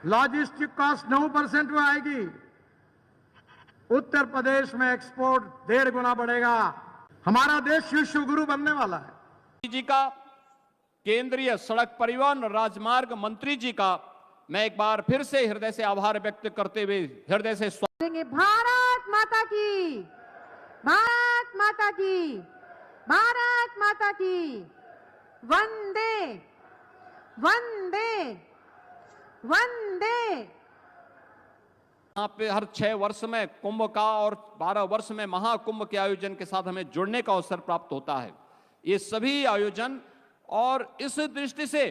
Logistic cost 9% में आएगी। उत्तर प्रदेश में एक्सपोर्ट 1.5 गुना बढ़ेगा। हमारा देश विश्व गुरु बनने वाला है। जी का केंद्रीय सड़क परिवहन राजमार्ग मंत्री जी का मैं एक बार फिर से हृदय से आभार व्यक्त करते हुए हृदय से भारत माता की, भारत माता की, भारत माता की, वंदे वंदे वंदे। यहाँ पे हर 6 वर्ष में कुंभ का और 12 वर्ष में महाकुंभ के आयोजन के साथ हमें जुड़ने का अवसर प्राप्त होता है। ये सभी आयोजन और इस दृष्टि से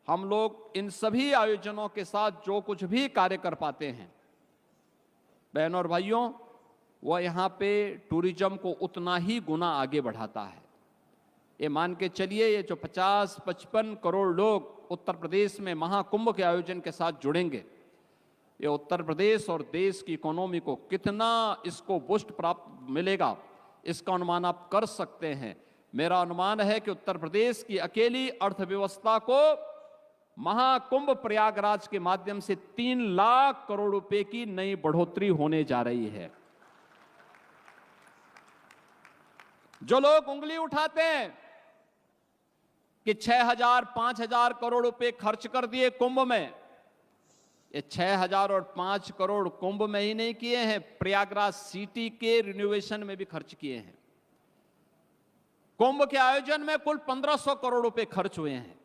हम लोग इन सभी आयोजनों के साथ जो कुछ भी कार्य कर पाते हैं, बहनों और भाइयों, वह यहाँ पे टूरिज्म को उतना ही गुना आगे बढ़ाता है। ये मान के चलिए, ये जो 50-55 करोड़ लोग उत्तर प्रदेश में महाकुंभ के आयोजन के साथ जुड़ेंगे, ये उत्तर प्रदेश और देश की इकोनॉमी को कितना इसको बूस्ट प्राप्त मिलेगा, इसका अनुमान आप कर सकते हैं। मेरा अनुमान है कि उत्तर प्रदेश की अकेली अर्थव्यवस्था को महाकुंभ प्रयागराज के माध्यम से 3 लाख करोड़ रुपए की नई बढ़ोतरी होने जा रही है। जो लोग उंगली उठाते हैं कि 6,000-5,000 करोड़ रुपए खर्च कर दिए कुंभ में, ये 6,000 और 5 करोड़ कुंभ में ही नहीं किए हैं, प्रयागराज सिटी के रिनोवेशन में भी खर्च किए हैं। कुंभ के आयोजन में कुल 1,500 करोड़ रुपए खर्च हुए हैं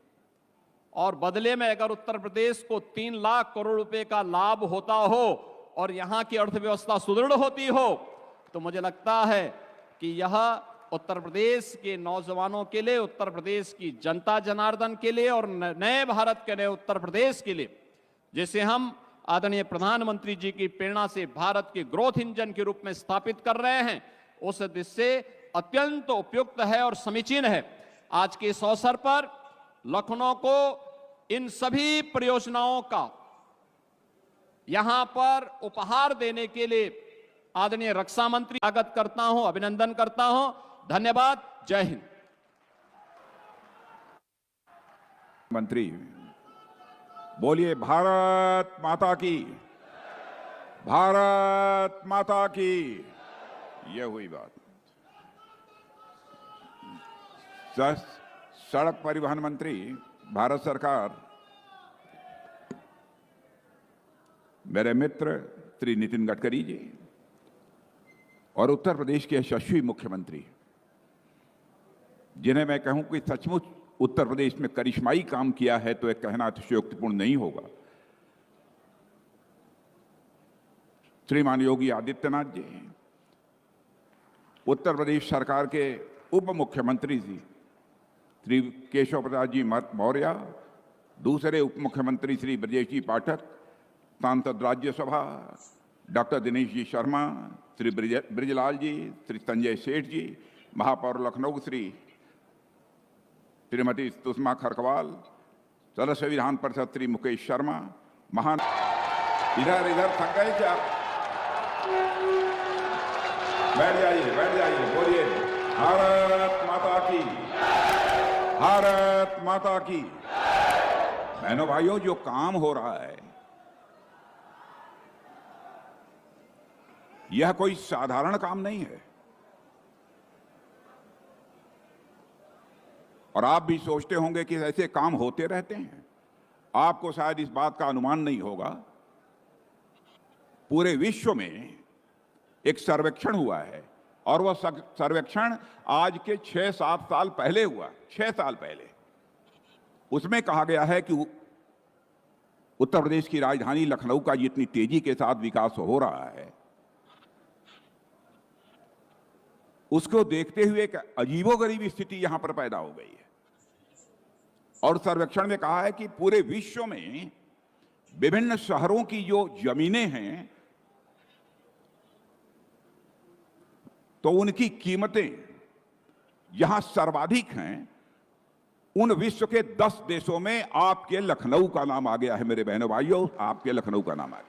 और बदले में अगर उत्तर प्रदेश को 3 लाख करोड़ रुपए का लाभ होता हो और यहां की अर्थव्यवस्था सुदृढ़ होती हो, तो मुझे लगता है कि यह उत्तर प्रदेश के नौजवानों के लिए, उत्तर प्रदेश की जनता जनार्दन के लिए और नए भारत के लिए उत्तर प्रदेश के लिए, जिसे हम आदरणीय प्रधानमंत्री जी की प्रेरणा से भारत के ग्रोथ इंजन के रूप में स्थापित कर रहे हैं, उस दृष्टि से अत्यंत उपयुक्त है और समीचीन है। आज के इस अवसर पर लखनऊ को इन सभी परियोजनाओं का यहां पर उपहार देने के लिए आदरणीय रक्षा मंत्री स्वागत करता हूं, अभिनंदन करता हूं। धन्यवाद। जय हिंद। मंत्री बोलिए, भारत माता की, भारत माता की। यह हुई बात। सड़क परिवहन मंत्री भारत सरकार मेरे मित्र श्री नितिन गडकरी जी और उत्तर प्रदेश के यशस्वी मुख्यमंत्री, जिन्हें मैं कहूं कि सचमुच उत्तर प्रदेश में करिश्माई काम किया है, तो एक कहना अतिशयोक्तिपूर्ण नहीं होगा, श्रीमान योगी आदित्यनाथ जी, उत्तर प्रदेश सरकार के उप मुख्यमंत्री जी श्री केशव प्रसाद जी मौर्य, दूसरे उप मुख्यमंत्री श्री ब्रजेश जी पाठक, सांसद राज्यसभा डॉक्टर दिनेश जी शर्मा, श्री ब्रिजलाल जी, श्री संजय सेठ जी, महापौर लखनऊ श्रीमती सुषमा खरकवाल, सदस्य विधान परिषद श्री मुकेश शर्मा, महान इधर थक गए क्या? बैठ जाइए, बोलिए, भारत माता की, भारत माता की। बहनों भाइयों, जो काम हो रहा है यह कोई साधारण काम नहीं है। और आप भी सोचते होंगे कि ऐसे काम होते रहते हैं। आपको शायद इस बात का अनुमान नहीं होगा, पूरे विश्व में एक सर्वेक्षण हुआ है और वह सर्वेक्षण आज के 6-7 साल पहले हुआ, 6 साल पहले। उसमें कहा गया है कि उत्तर प्रदेश की राजधानी लखनऊ का जितनी तेजी के साथ विकास हो रहा है, उसको देखते हुए एक अजीबोगरीब स्थिति यहां पर पैदा हो गई है। और सर्वेक्षण में कहा है कि पूरे विश्व में विभिन्न शहरों की जो जमीनें हैं, तो उनकी कीमतें जहां सर्वाधिक हैं, उन विश्व के 10 देशों में आपके लखनऊ का नाम आ गया है। मेरे बहनों भाइयों, आपके लखनऊ का नाम आ गया।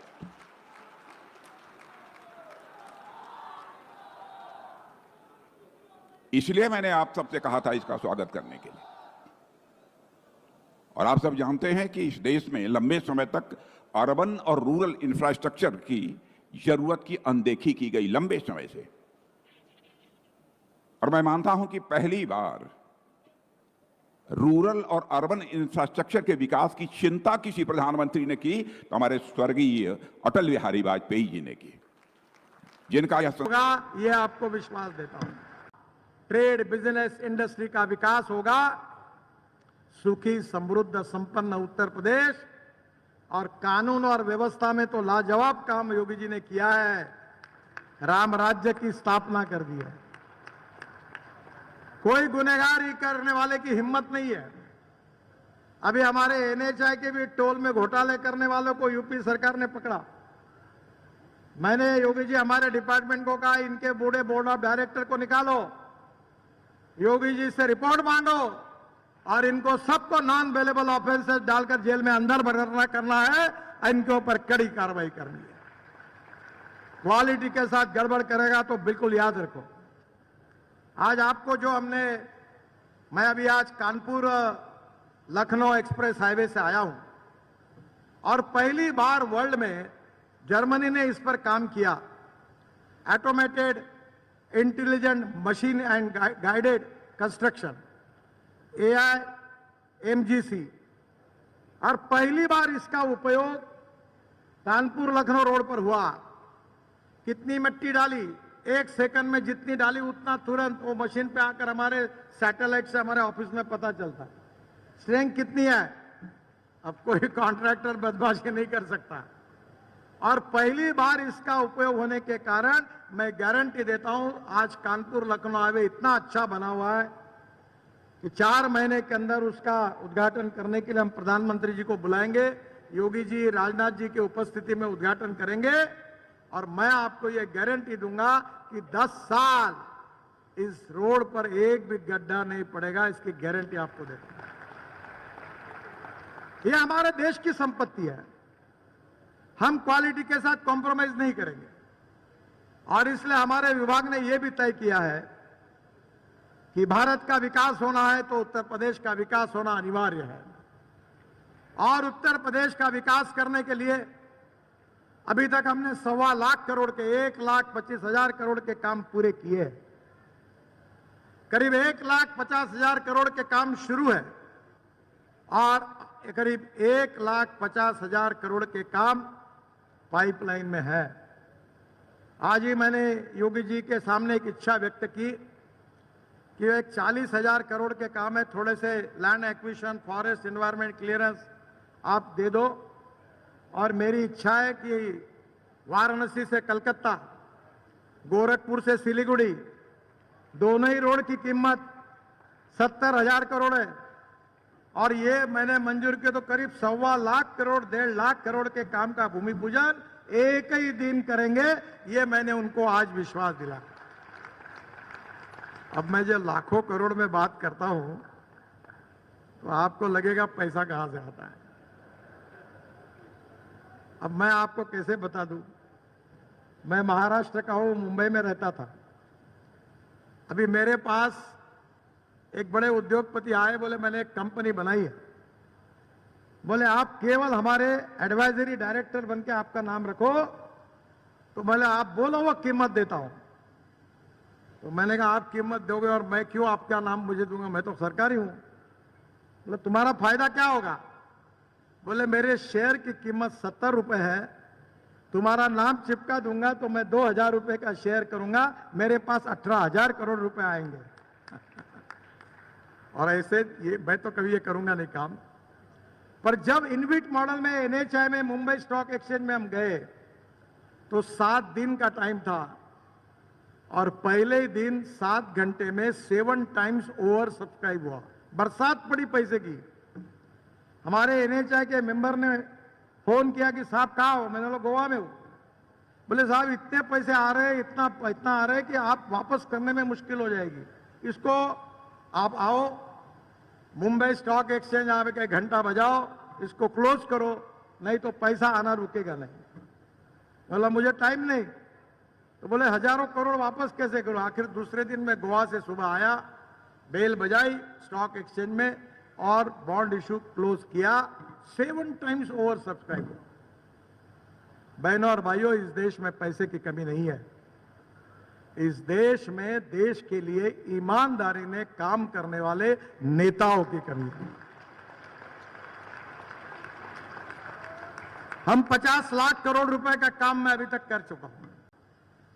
इसलिए मैंने आप सबसे कहा था इसका स्वागत करने के लिए। और आप सब जानते हैं कि इस देश में लंबे समय तक अर्बन और रूरल इंफ्रास्ट्रक्चर की जरूरत की अनदेखी की गई, लंबे समय से। और मैं मानता हूं कि पहली बार रूरल और अर्बन इंफ्रास्ट्रक्चर के विकास की चिंता किसी प्रधानमंत्री ने की तो हमारे स्वर्गीय अटल बिहारी वाजपेयी जी ने की, जिनका यह होगा, ये आपको विश्वास देता हूं। ट्रेड, बिजनेस, इंडस्ट्री का विकास होगा, सुखी, समृद्ध, संपन्न उत्तर प्रदेश। और कानून और व्यवस्था में तो लाजवाब काम योगी जी ने किया है, राम राज्य की स्थापना कर दी है। कोई गुनहगारी करने वाले की हिम्मत नहीं है। अभी हमारे एनएचआई के भी टोल में घोटाले करने वालों को यूपी सरकार ने पकड़ा। मैंने योगी जी हमारे डिपार्टमेंट को कहा, इनके बूढ़े बोर्ड ऑफ डायरेक्टर को निकालो, योगी जी से रिपोर्ट मांगो और इनको सबको नॉन अवेलेबल ऑफेंसेस डालकर जेल में अंदर भरना करना है, इनके ऊपर कड़ी कार्रवाई करनी है। क्वालिटी के साथ गड़बड़ करेगा तो बिल्कुल याद रखो। आज आपको जो मैं अभी आज कानपुर लखनऊ एक्सप्रेस हाईवे से आया हूं और पहली बार वर्ल्ड में जर्मनी ने इस पर काम किया। Automated intelligent machine and guided construction, AIMGC, और पहली बार इसका उपयोग कानपुर लखनऊ रोड पर हुआ। कितनी मिट्टी डाली, 1 सेकंड में जितनी डाली उतना तुरंत वो मशीन पे आकर हमारे सैटेलाइट से हमारे ऑफिस में पता चलता। स्ट्रेंथ कितनी है, अब कोई कॉन्ट्रैक्टर बदमाशी नहीं कर सकता। और पहली बार इसका उपयोग होने के कारण मैं गारंटी देता हूं, आज कानपुर लखनऊ हाईवे इतना अच्छा बना हुआ है कि 4 महीने के अंदर उसका उद्घाटन करने के लिए हम प्रधानमंत्री जी को बुलाएंगे। योगी जी, राजनाथ जी की उपस्थिति में उद्घाटन करेंगे और मैं आपको ये गारंटी दूंगा कि 10 साल इस रोड पर एक भी गड्ढा नहीं पड़ेगा, इसकी गारंटी आपको देता हूं। ये हमारे देश की संपत्ति है, हम क्वालिटी के साथ कॉम्प्रोमाइज नहीं करेंगे। और इसलिए हमारे विभाग ने यह भी तय किया है कि भारत का विकास होना है तो उत्तर प्रदेश का विकास होना अनिवार्य है। और उत्तर प्रदेश का विकास करने के लिए अभी तक हमने 1.25 लाख करोड़ के 1,25,000 करोड़ के काम पूरे किए। करीब 1,50,000 करोड़ के काम शुरू है और करीब 1,50,000 करोड़ के काम पाइपलाइन में है। आज ही मैंने योगी जी के सामने एक इच्छा व्यक्त की कि एक 40,000 करोड़ के काम है, थोड़े से land acquisition, forest, environment clearance आप दे दो। और मेरी इच्छा है कि वाराणसी से कलकत्ता, गोरखपुर से सिलीगुड़ी, दोनों ही रोड की कीमत 70,000 करोड़ है और ये मैंने मंजूर किया तो करीब 1.25 लाख करोड़, 1.5 लाख करोड़ के काम का भूमि पूजन एक ही दिन करेंगे। ये मैंने उनको आज विश्वास दिला। अब मैं जो लाखों करोड़ में बात करता हूं तो आपको लगेगा पैसा कहां से आता है। अब मैं आपको कैसे बता दूं, मैं महाराष्ट्र का हूं, मुंबई में रहता था। अभी मेरे पास एक बड़े उद्योगपति आए, बोले मैंने एक कंपनी बनाई है, बोले आप केवल हमारे एडवाइजरी डायरेक्टर बन के आपका नाम रखो। तो बोले आप बोलो, वो कीमत देता हूं। तो मैंने कहा आप कीमत दोगे और मैं क्यों आपका नाम मुझे दूंगा, मैं तो सरकारी हूं। बोले तुम्हारा फायदा क्या होगा, बोले मेरे शेयर की कीमत 70 रुपए है, तुम्हारा नाम चिपका दूंगा तो मैं 2,000 रुपए का शेयर करूंगा, मेरे पास 18,000 करोड़ रुपए आएंगे। और ऐसे ये मैं तो कभी ये करूंगा नहीं काम। पर जब इनविट मॉडल में एनएचआई में मुंबई स्टॉक एक्सचेंज में हम गए तो 7 दिन का टाइम था और पहले ही दिन 7 घंटे में 7 टाइम्स ओवर सब्सक्राइब हुआ। बरसात पड़ी पैसे की। हमारे एनएचआई के मेंबर ने फोन किया कि साहब कहाँ हो, मैंने बोला गोवा में हूं। बोले साहब इतने पैसे आ रहे हैं, इतना आ रहे हैं कि आप वापस करने में मुश्किल हो जाएगी, इसको आप आओ मुंबई स्टॉक एक्सचेंज आके 1 घंटा बजाओ, इसको क्लोज करो, नहीं तो पैसा आना रुकेगा नहीं। बोला मुझे टाइम नहीं। तो बोले हजारों करोड़ वापस कैसे करो। आखिर दूसरे दिन मैं गोवा से सुबह आया, बेल बजाई स्टॉक एक्सचेंज में, और बॉन्ड इशू क्लोज किया, 7 टाइम्स ओवर सब्सक्राइब। बहनों और भाइयों, इस देश में पैसे की कमी नहीं है। इस देश में देश के लिए ईमानदारी ने काम करने वाले नेताओं की कमी है। हम 50 लाख करोड़ रुपए का काम मैं अभी तक कर चुका हूं।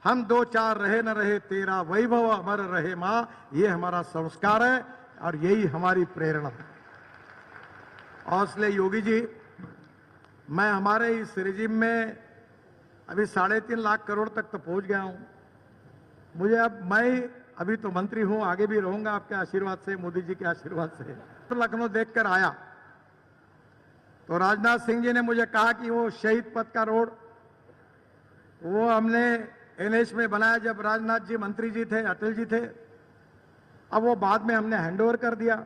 हम 2-4 रहे न रहे तेरा वैभव अमर रहे मां, ये हमारा संस्कार है और यही हमारी प्रेरणा है। और इसलिए योगी जी, मैं हमारे इस रिजिम में अभी 3.5 लाख करोड़ तक तो पहुंच गया हूं। मुझे मैं अभी तो मंत्री हूं, आगे भी रहूंगा आपके आशीर्वाद से, मोदी जी के आशीर्वाद से। तो लखनऊ देखकर आया तो राजनाथ सिंह जी ने मुझे कहा कि वो शहीद पथ का रोड वो हमने एनएच में बनाया जब राजनाथ जी मंत्री जी थे, अटल जी थे। अब वो बाद में हमने हैंडओवर कर दिया।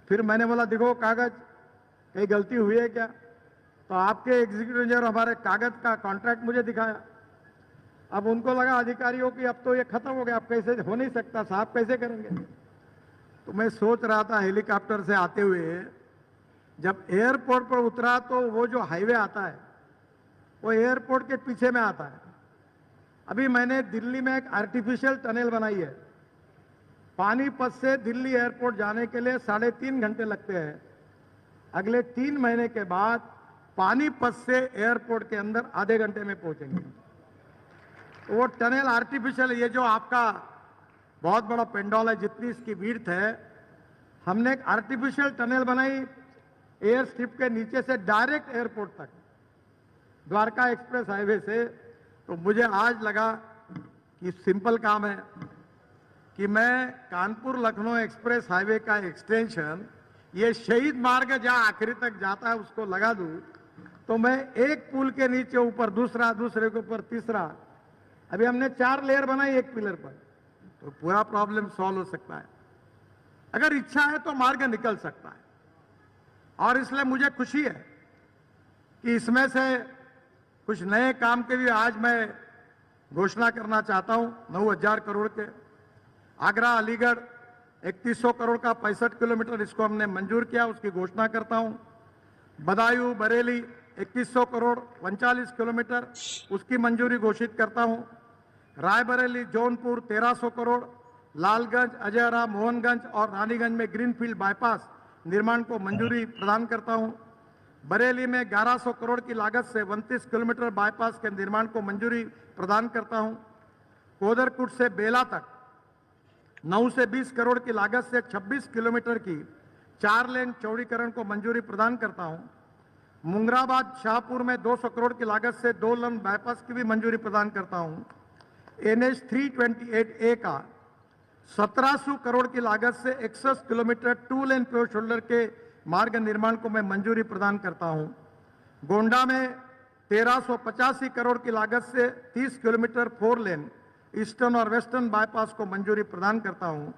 फिर मैंने बोला देखो कागज कहीं गलती हुई है क्या? तो आपके एग्जीक्यूटिव इंजीनियर हमारे कागज का कॉन्ट्रैक्ट मुझे दिखाया। अब उनको लगा अधिकारियों की अब तो ये खत्म हो गया, अब कैसे हो नहीं सकता साहब, कैसे करेंगे? तो मैं सोच रहा था हेलीकॉप्टर से आते हुए जब एयरपोर्ट पर उतरा तो वो जो हाईवे आता है वो एयरपोर्ट के पीछे में आता है। अभी मैंने दिल्ली में एक आर्टिफिशियल टनल बनाई है। पानीपत से दिल्ली एयरपोर्ट जाने के लिए 3.5 घंटे लगते हैं। अगले 3 महीने के बाद पानीपत से एयरपोर्ट के अंदर आधे घंटे में पहुंचेंगे। वो टनल आर्टिफिशियल, ये जो आपका बहुत बड़ा पेंडोल है जितनी इसकी विड्थ है, हमने एक आर्टिफिशियल टनल बनाई एयर स्ट्रिप के नीचे से डायरेक्ट एयरपोर्ट तक, द्वारका एक्सप्रेस हाईवे से। तो मुझे आज लगा कि सिंपल काम है कि मैं कानपुर लखनऊ एक्सप्रेस हाईवे का एक्सटेंशन ये शहीद मार्ग जहां आखिरी तक जाता है उसको लगा दूं, तो मैं एक पुल के नीचे ऊपर दूसरा, दूसरे के ऊपर तीसरा, अभी हमने 4 लेयर बनाई एक पिलर पर, तो पूरा प्रॉब्लम सॉल्व हो सकता है। अगर इच्छा है तो मार्ग निकल सकता है। और इसलिए मुझे खुशी है कि इसमें से कुछ नए काम के भी आज मैं घोषणा करना चाहता हूं। 9,000 करोड़ के आगरा अलीगढ़ 3100 करोड़ का 65 किलोमीटर इसको हमने मंजूर किया, उसकी घोषणा करता हूं। बदायूं बरेली 2100 करोड़ 39 किलोमीटर, उसकी मंजूरी घोषित करता हूं। रायबरेली जौनपुर 1300 करोड़, लालगंज अजयरा मोहनगंज और रानीगंज में ग्रीनफील्ड बाईपास निर्माण को मंजूरी प्रदान करता हूं। बरेली में 1100 करोड़ की लागत से 29 किलोमीटर बाईपास के निर्माण को मंजूरी प्रदान करता हूं। कोदरकुट से बेला तक 9 से 20 करोड़ की लागत से 26 किलोमीटर की 4 लेन चौड़ीकरण को मंजूरी प्रदान करता हूं। मुंगराबाद शाहपुर में 200 करोड़ की लागत से 2 लेन बाईपास की भी मंजूरी प्रदान करता हूं। NH 328A का 1700 करोड़ की लागत से 61 किलोमीटर 2 लेन प्योर शोल्डर के मार्ग निर्माण को मैं मंजूरी प्रदान करता हूं। गोंडा में 1385 करोड़ की लागत से 30 किलोमीटर 4 लेन ईस्टर्न और वेस्टर्न बाईपास को मंजूरी प्रदान करता हूं।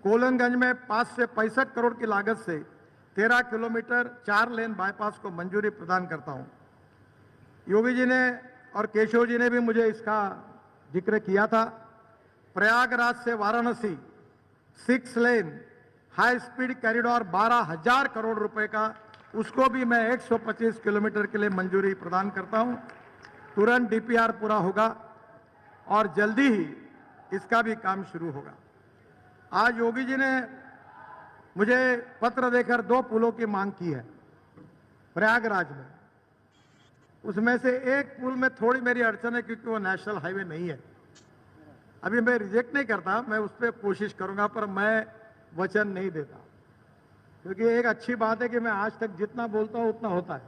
कोलनगंज में 5 से 65 करोड़ की लागत से 13 किलोमीटर 4 लेन बाईपास को मंजूरी प्रदान करता हूं। योगी जी ने और केशव जी ने भी मुझे इसका जिक्र किया था। प्रयागराज से वाराणसी 6 लेन हाई स्पीड कॉरिडोर 12,000 करोड़ रुपए का, उसको भी मैं 125 किलोमीटर के लिए मंजूरी प्रदान करता हूं। तुरंत DPR पूरा होगा और जल्दी ही इसका भी काम शुरू होगा। आज योगी जी ने मुझे पत्र देकर 2 पुलों की मांग की है प्रयागराज में। उसमें से एक पुल में थोड़ी मेरी अड़चन है क्योंकि वो नेशनल हाईवे नहीं है। अभी मैं रिजेक्ट नहीं करता, मैं उस पर कोशिश करूंगा, पर मैं वचन नहीं देता, क्योंकि एक अच्छी बात है कि मैं आज तक जितना बोलता हूं उतना होता है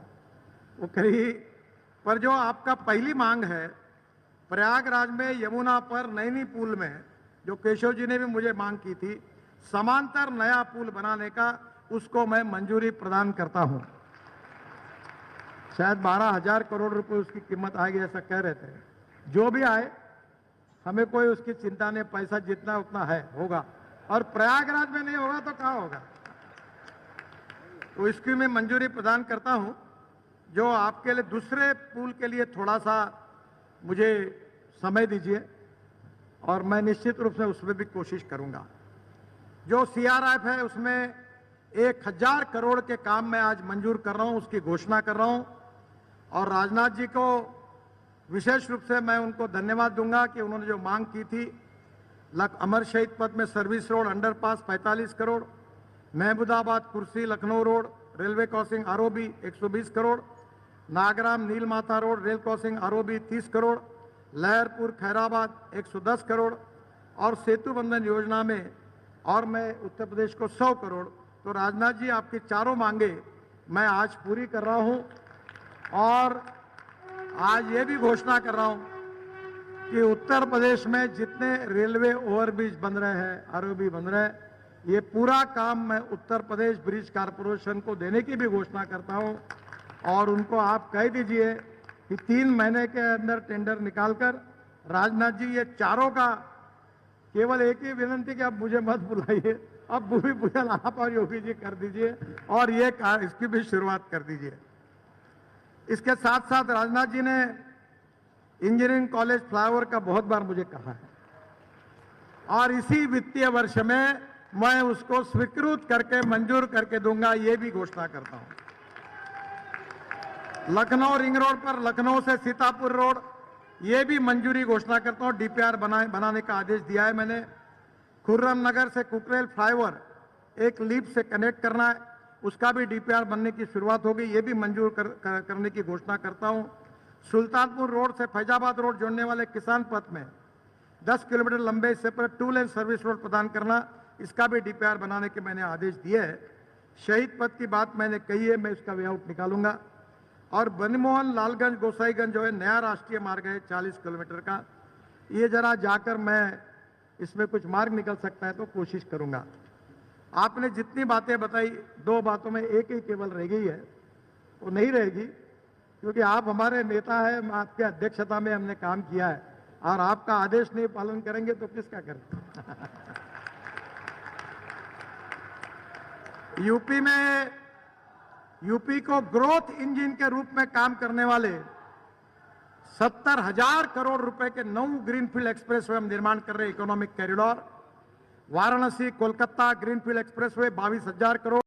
वो कहीं। पर जो आपका पहली मांग है प्रयागराज में यमुना पर नैनी पुल में, जो केशव जी ने भी मुझे मांग की थी, समांतर नया पुल बनाने का, उसको मैं मंजूरी प्रदान करता हूं। शायद 12,000 करोड़ रुपए उसकी कीमत आएगी ऐसा कह रहे थे। जो भी आए हमें कोई उसकी चिंता नहीं, पैसा जितना उतना है होगा, और प्रयागराज में नहीं होगा तो कहां होगा। तो इसकी मैं मंजूरी प्रदान करता हूं। जो आपके लिए दूसरे पुल के लिए थोड़ा सा मुझे समय दीजिए और मैं निश्चित रूप से उसमें भी कोशिश करूंगा। जो CRF है उसमें 1000 करोड़ के काम मैं आज मंजूर कर रहा हूं, उसकी घोषणा कर रहा हूं। और राजनाथ जी को विशेष रूप से मैं उनको धन्यवाद दूंगा कि उन्होंने जो मांग की थी, अमर शहीद पथ में service road underpass 45 crore, Mahmudabad Kursi Lucknow road railway crossing ROB 120 crore, Nagram Neelmata road rail crossing ROB 30 crore, Laharpur Khairabad 110 crore और सेतु बंधन योजना में और मैं उत्तर प्रदेश को 100 करोड़। तो राजनाथ जी, आपकी चारों मांगे मैं आज पूरी कर रहा हूं और आज ये भी घोषणा कर रहा हूं कि उत्तर प्रदेश में जितने रेलवे ओवरब्रिज बन रहे हैं, आरओबी बन रहे हैं, ये पूरा काम मैं उत्तर प्रदेश ब्रिज कारपोरेशन को देने की भी घोषणा करता हूं। और उनको आप कह दीजिए कि 3 महीने के अंदर टेंडर निकालकर, राजनाथ जी ये चारों का केवल एक ही विनंती कि आप मुझे मत बुलाइए, अब भूमि पूजन आप और योगी जी कर दीजिए और ये इसकी भी शुरुआत कर दीजिए। इसके साथ साथ राजनाथ जी ने इंजीनियरिंग कॉलेज फ्लाईओवर का बहुत बार मुझे कहा है और इसी वित्तीय वर्ष में मैं उसको स्वीकृत करके मंजूर करके दूंगा, ये भी घोषणा करता हूं। लखनऊ रिंग रोड पर लखनऊ से सीतापुर रोड, ये भी मंजूरी घोषणा करता हूं, डीपीआर बनाने का आदेश दिया है मैंने। खुर्रम नगर से कुकरेल फ्लाईओवर एक लीप से कनेक्ट करना है, उसका भी डीपीआर बनने की शुरुआत हो गई, ये भी मंजूर करने की घोषणा करता हूं। सुल्तानपुर रोड से फैजाबाद रोड जोड़ने वाले किसान पथ में 10 किलोमीटर लंबे सेपरेट 2 लेन सर्विस रोड प्रदान करना, इसका भी डीपीआर बनाने के मैंने आदेश दिए हैं। शहीद पथ की बात मैंने कही है, मैं इसका लेआउट निकालूंगा। और बनमोहन लालगंज गोसाईगंज जो है नया राष्ट्रीय मार्ग है 40 किलोमीटर का, ये जरा जाकर मैं इसमें कुछ मार्ग निकल सकता है तो कोशिश करूंगा। आपने जितनी बातें बताई, 2 बातों में एक ही केवल रह गई है, वो नहीं रहेगी क्योंकि आप हमारे नेता हैं, आपके अध्यक्षता में हमने काम किया है और आपका आदेश नहीं पालन करेंगे तो किसका करें। यूपी को ग्रोथ इंजन के रूप में काम करने वाले 70,000 करोड़ रुपए के 9 ग्रीनफील्ड एक्सप्रेसवे हम निर्माण कर रहे हैं। Economic corridor Varanasi Kolkata greenfield expressway 22,000 crore,